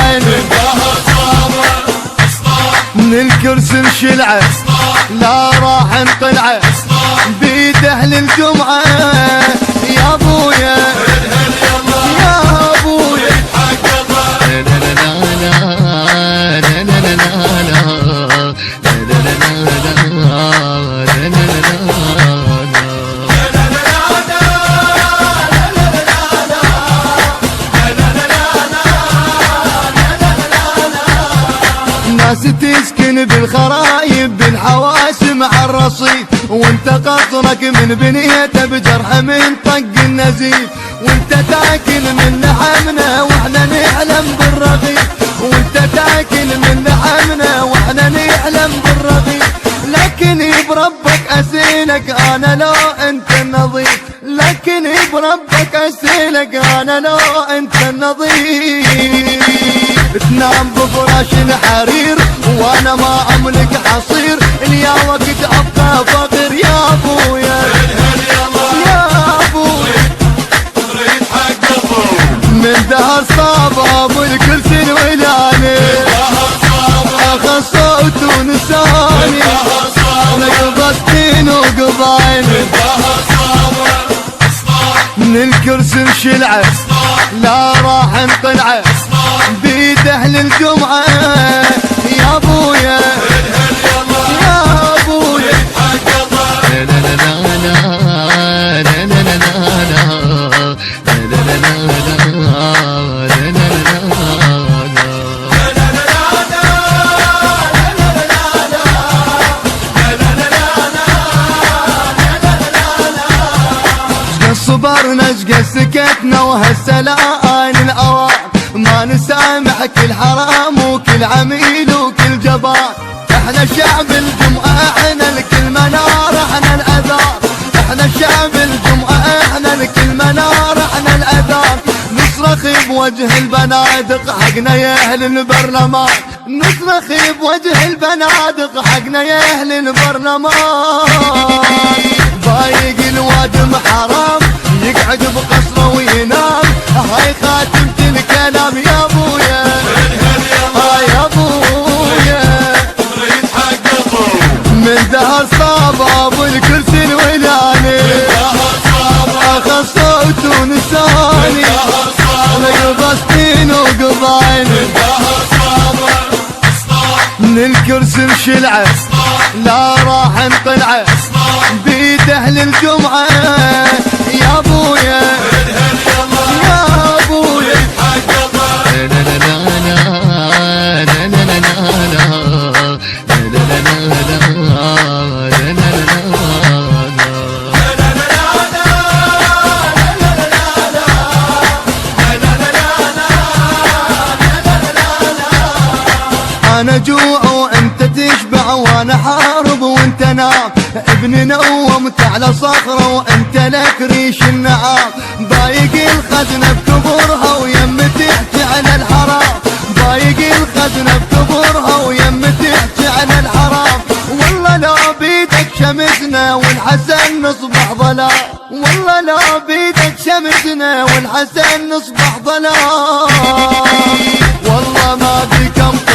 قبعين من الكرسي انشلعه لا راح انقلعه بيد اهل الجمعه يا ابويا يا ابويا ناس تسكن بالخرايب بالحواس مع الرصيف وانت قصرك من بنيته بجرح من طق النزيف وانت تاكل من لحمنا واحنا نحلم بالرغيف وانت تاكل من لحمنا واحنا نحلم بالرغيف لكن بربك اسيلك انا لو انت النظيف لكن بربك اسيلك انا لو انت النظيف تنام بفراش الحرير وانا ما املك حصير اليا وقت ابقى فقير يا ابويا يا ابويا من دهر صاب ابو الكرسي الولاني اخذ صوت ونساني لقبتين وقبعين من الكرسي انشلعه لا راح انقلعه بيد اهل الجمعه يا ابويا يا ابويا صبرنا اشقى سكتنا وهالسلام الاوان ما نسامح كل حرام وكل عميل وكل جبار احنا شعب الجمعة احنا لكل منار احنا الاذان احنا شعب الجمعة احنا لكل منار احنا الاذان نصرخ بوجه البنادق حقنا يا اهل البرلمان نصرخ بوجه البنادق حقنا يا اهل البرلمان بايق الوادم حرام يقعد بقصره وينام هاي خاتمة الكلام يا ابويا يا ابويا من دهر صاب ابو الكرسي الولاني اخذ صوت ونساني لقبتين وقبعين من الكرسي انشلعه لا راح انقلعه بيد اهل الجمعه يا ابويا يا ابويا انا جوع وانت تشبع وانا حارب وانت نام ابني نومت على صخره وانت لك ريش النعام بايق الخزنه بكبرها ويم تحكي على الحرام بايق الخزنه بكبرها ويم تحكي على الحرام والله لو بيدك شمسنا والحسن نصبح ظلام والله لو بيدك شمسنا والحسن نصبح ظلام والله ما بكم